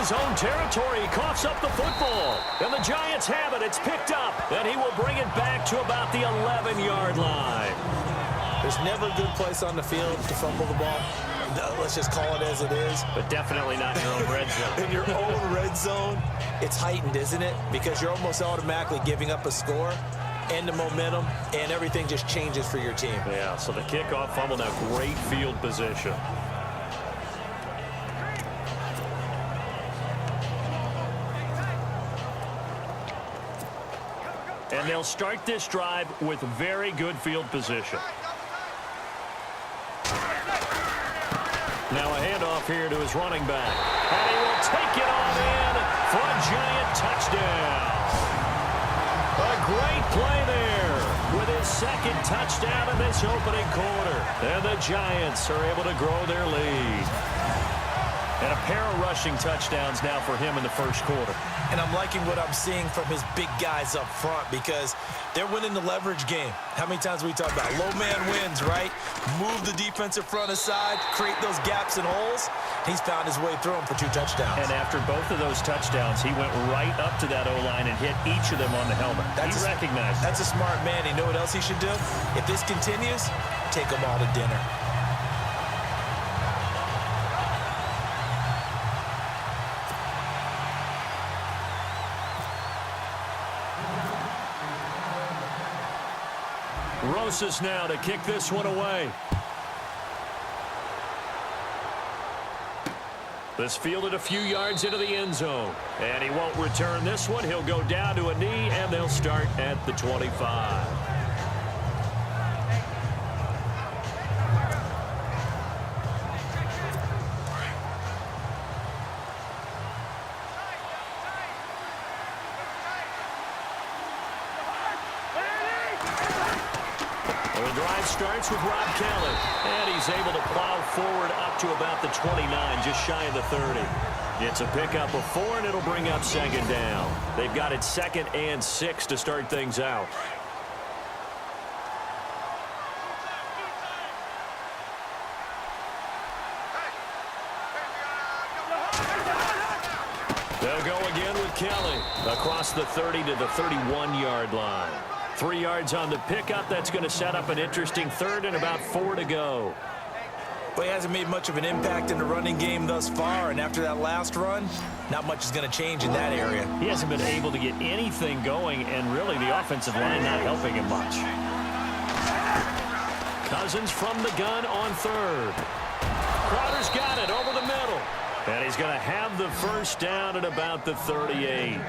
his own territory. He coughs up the football. And the Giants have it. It's picked up. And he will bring it back to about the 11-yard line. There's never a good place on the field to fumble the ball. Let's just call it as it is. But definitely not in your own red zone. In your own red zone, it's heightened, isn't it? Because you're almost automatically giving up a score and the momentum, and everything just changes for your team. Yeah, so the kickoff fumble, now great field position. And they'll start this drive with very good field position. Now a handoff here to his running back. And he will take it on in for a Giant touchdown. A great play there with his second touchdown in this opening quarter. And the Giants are able to grow their lead. And a pair of rushing touchdowns now for him in the first quarter. And I'm liking what I'm seeing from his big guys up front because they're winning the leverage game. How many times we talk about low man wins, right? Move the defensive front aside, create those gaps and holes. He's found his way through them for 2 touchdowns. And after both of those touchdowns, he went right up to that O-line and hit each of them on the helmet. He recognized it. That's a smart man. You know what else he should do? If this continues, take them all to dinner. Rosas now to kick this one away. This fielded a few yards into the end zone. And he won't return this one. He'll go down to a knee, and they'll start at the 25. Starts with Rob Kelly, and he's able to plow forward up to about the 29, just shy of the 30. It's a pickup of 4, and it'll bring up second down. They've got it 2nd and 6 to start things out. They'll go again with Kelly across the 30 to the 31-yard line. 3 yards on the pickup. That's going to set up an interesting 3rd and about 4 to go. Well, he hasn't made much of an impact in the running game thus far, and after that last run, not much is going to change in that area. He hasn't been able to get anything going, and really the offensive line not helping him much. Cousins from the gun on 3rd. Crowder's got it over the middle. And he's going to have the first down at about the 38.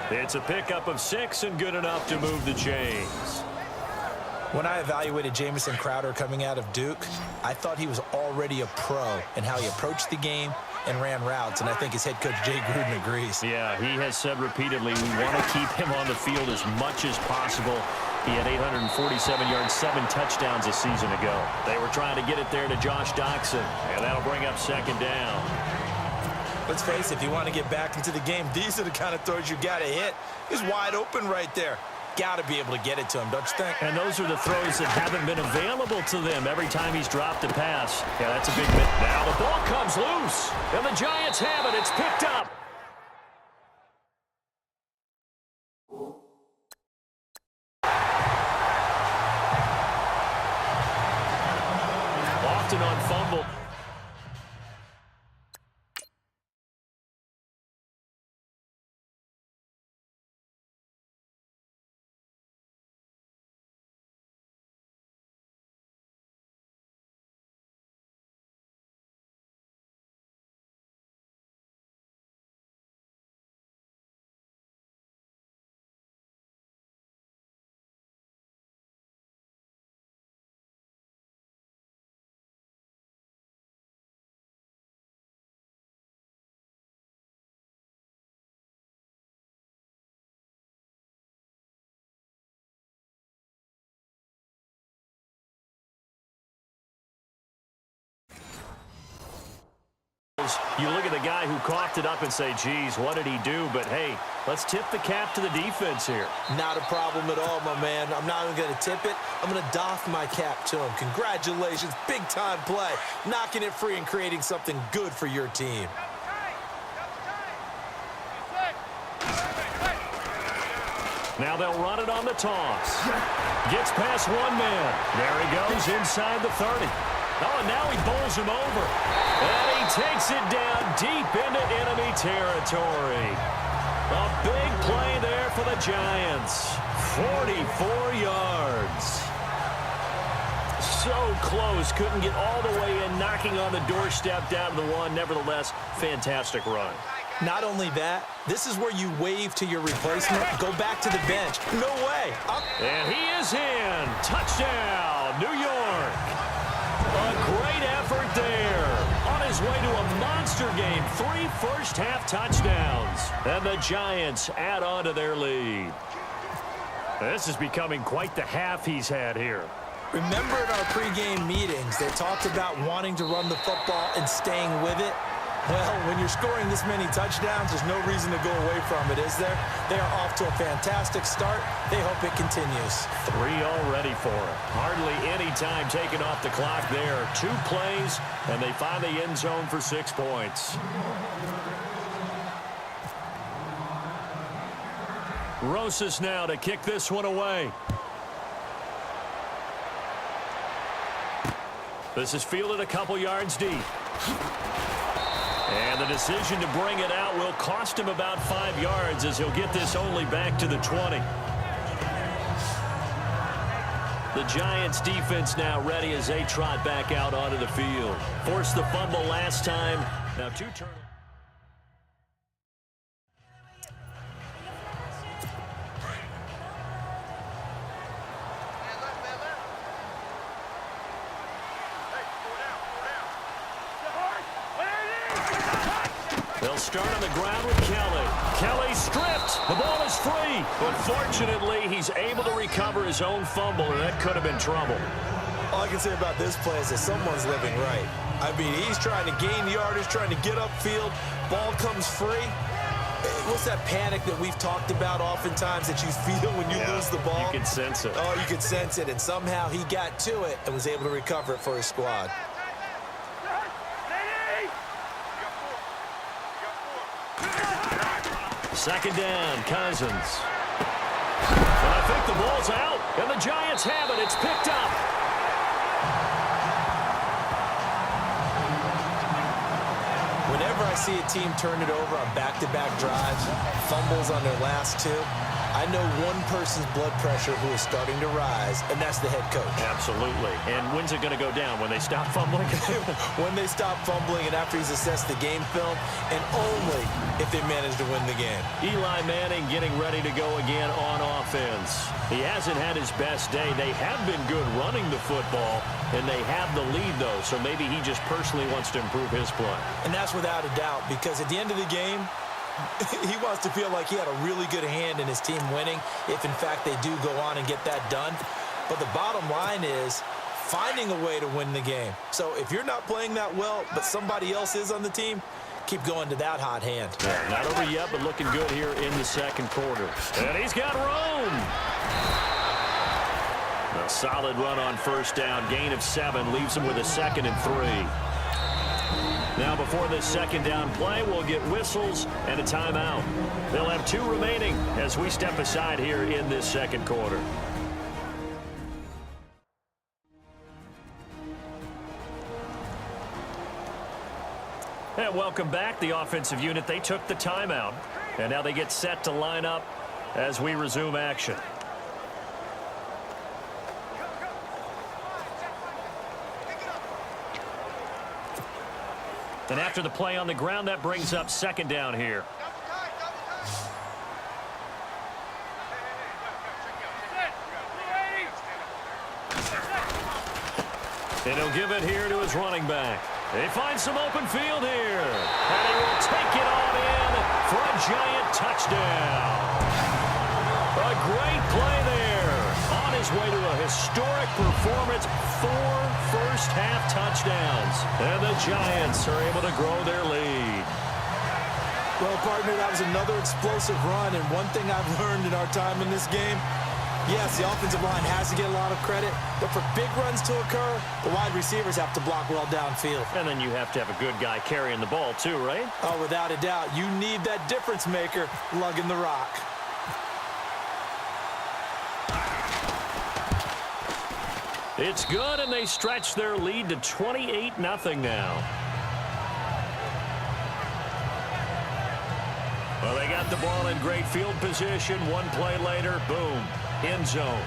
It's a pickup of 6 and good enough to move the chains. When I evaluated Jamison Crowder coming out of Duke, I thought he was already a pro in how he approached the game and ran routes, and I think his head coach Jay Gruden agrees. Yeah, he has said repeatedly we want to keep him on the field as much as possible. He had 847 yards, 7 touchdowns a season ago. They were trying to get it there to Josh Doxson, and that'll bring up second down. Let's face it, if you want to get back into the game, these are the kind of throws you got to hit. He's wide open right there. Got to be able to get it to him, don't you think? And those are the throws that haven't been available to them every time he's dropped a pass. Yeah, that's a big hit. Now the ball comes loose, and the Giants have it. It's picked up. Often on fumble. You look at the guy who coughed it up and say, geez, what did he do? But, hey, let's tip the cap to the defense here. Not a problem at all, my man. I'm not even going to tip it. I'm going to doff my cap to him. Congratulations. Big-time play. Knocking it free and creating something good for your team. Now they'll run it on the toss. Gets past one man. There he goes inside the 30. Oh, and now he bowls him over. And he takes it down deep into enemy territory. A big play there for the Giants. 44 yards. So close. Couldn't get all the way in, knocking on the doorstep down to the one. Nevertheless, fantastic run. Not only that, this is where you wave to your replacement, go back to the bench. No way. And he is in. Touchdown, New York. A great effort there. On his way to a monster game. 3 first-half touchdowns. And the Giants add on to their lead. This is becoming quite the half he's had here. Remember in our pregame meetings, they talked about wanting to run the football and staying with it? Well, when you're scoring this many touchdowns, there's no reason to go away from it, is there? They are off to a fantastic start. They hope it continues. 3 already for him. Hardly any time taken off the clock there. 2 plays, and they find the end zone for 6 points. Rosas now to kick this one away. This is fielded a couple yards deep. And the decision to bring it out will cost him about 5 yards as he'll get this only back to the 20. The Giants defense now ready as they trot back out onto the field. Forced the fumble last time. Now 2 turnovers. They'll start on the ground with Kelly. Kelly stripped. The ball is free. But fortunately, he's able to recover his own fumble, and that could have been trouble. All I can say about this play is that someone's living right. I mean, he's trying to gain yardage, trying to get upfield. Ball comes free. What's that panic that we've talked about oftentimes that you feel when you lose the ball? You can sense it. Oh, you can sense it. And somehow he got to it and was able to recover it for his squad. Second down, Cousins. And I think the ball's out, and the Giants have it. It's picked up. Whenever I see a team turn it over on back-to-back drives, fumbles on their last 2, I know one person's blood pressure who is starting to rise, and that's the head coach. Absolutely. And when's it going to go down? When they stop fumbling? When they stop fumbling and after he's assessed the game film, and only if they manage to win the game. Eli Manning getting ready to go again on offense. He hasn't had his best day. They have been good running the football, and they have the lead, though, so maybe he just personally wants to improve his play. And that's without a doubt, because at the end of the game, he wants to feel like he had a really good hand in his team winning, if in fact they do go on and get that done. But the bottom line is finding a way to win the game. So if you're not playing that well, but somebody else is on the team, keep going to that hot hand. Yeah, not over yet, but looking good here in the second quarter. And he's got room. A solid run on first down. Gain of 7 leaves him with a 2nd and 3. Now before this second down play, we'll get whistles and a timeout. They'll have 2 remaining as we step aside here in this second quarter. And welcome back. The offensive unit, they took the timeout. And now they get set to line up as we resume action. And after the play on the ground, that brings up second down here. And he'll give it here to his running back. They find some open field here. And he will take it on in for a Giant touchdown. A great play there. On his way to a historic performance, 4 first-half touchdowns. And the Giants are able to grow their lead. Well, partner, that was another explosive run, and one thing I've learned in our time in this game, yes, the offensive line has to get a lot of credit, but for big runs to occur, the wide receivers have to block well downfield. And then you have to have a good guy carrying the ball too, right? Oh, without a doubt. You need that difference maker lugging the rock. It's good, and they stretch their lead to 28-0 now. Well, they got the ball in great field position. One play later, boom, end zone.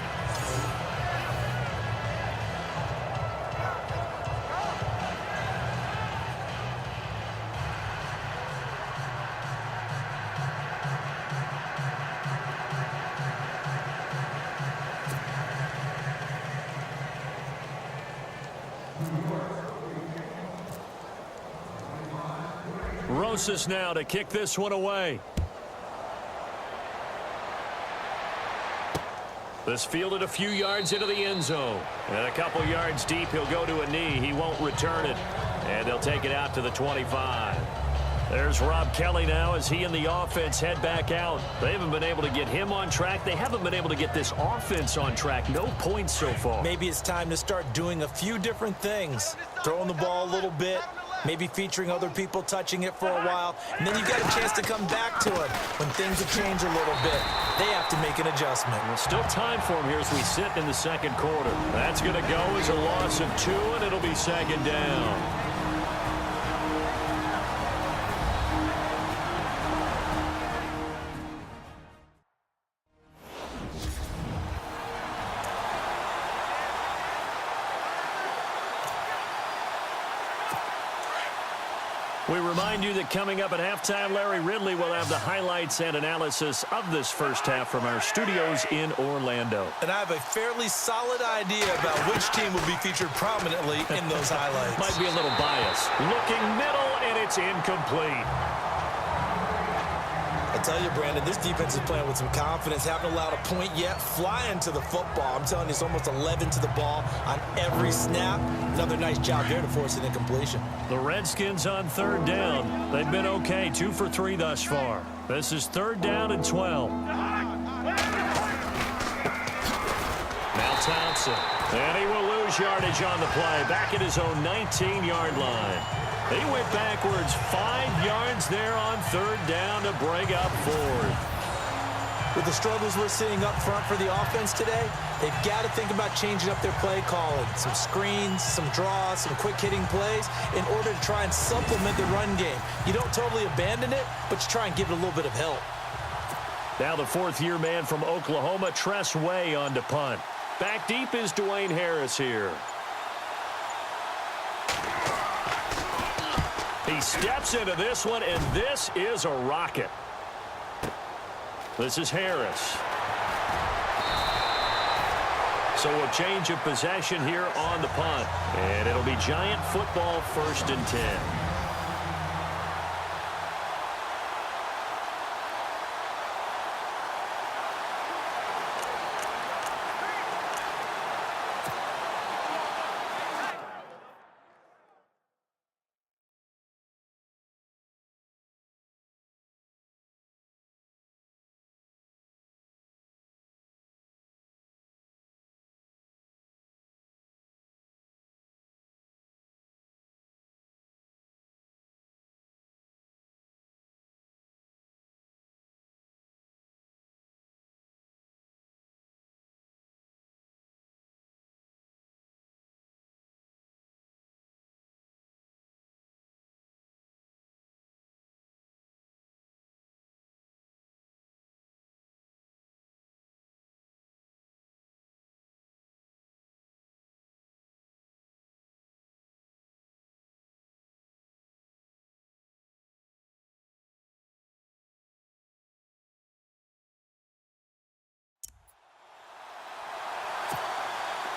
Rosas now to kick this one away. This fielded a few yards into the end zone. And a couple yards deep, he'll go to a knee. He won't return it. And they'll take it out to the 25. There's Rob Kelly now as he and the offense head back out. They haven't been able to get him on track. They haven't been able to get this offense on track. No points so far. Maybe it's time to start doing a few different things. Throwing the ball a little bit. Maybe featuring other people touching it for a while. And then you've got a chance to come back to it when things have changed a little bit. They have to make an adjustment. Well, still time for him here as we sit in the second quarter. That's going to go as a loss of 2, and it'll be second down. We remind you that coming up at halftime, Larry Ridley will have the highlights and analysis of this first half from our studios in Orlando. And I have a fairly solid idea about which team will be featured prominently in those highlights. Might be a little biased. Looking middle, and it's incomplete. I tell you, Brandon, this defense is playing with some confidence. Haven't allowed a point yet. Flying to the football. I'm telling you, it's almost 11 to the ball on every snap. Another nice job there to force an incompletion. The Redskins on third down. They've been okay, 2 for 3 thus far. This is third down and 12. Now Thompson. And he will lose yardage on the play. Back at his own 19-yard line. He went backwards 5 yards there on third down to bring up fourth. With the struggles we're seeing up front for the offense today, they've got to think about changing up their play calling. Some screens, some draws, some quick-hitting plays in order to try and supplement the run game. You don't totally abandon it, but you try and give it a little bit of help. Now the fourth-year man from Oklahoma, Tress Way on to punt. Back deep is Dwayne Harris here. He steps into this one, and this is a rocket. This is Harris. So a change of possession here on the punt. And it'll be Giant football, 1st and 10.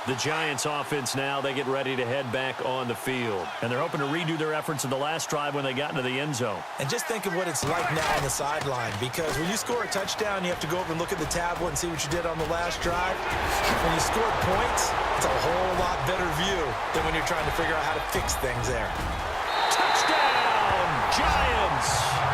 The Giants offense now, they get ready to head back on the field. And they're hoping to redo their efforts in the last drive when they got into the end zone. And just think of what it's like now on the sideline, because when you score a touchdown, you have to go over and look at the tablet and see what you did on the last drive. When you scored points, it's a whole lot better view than when you're trying to figure out how to fix things there. Touchdown, Giants!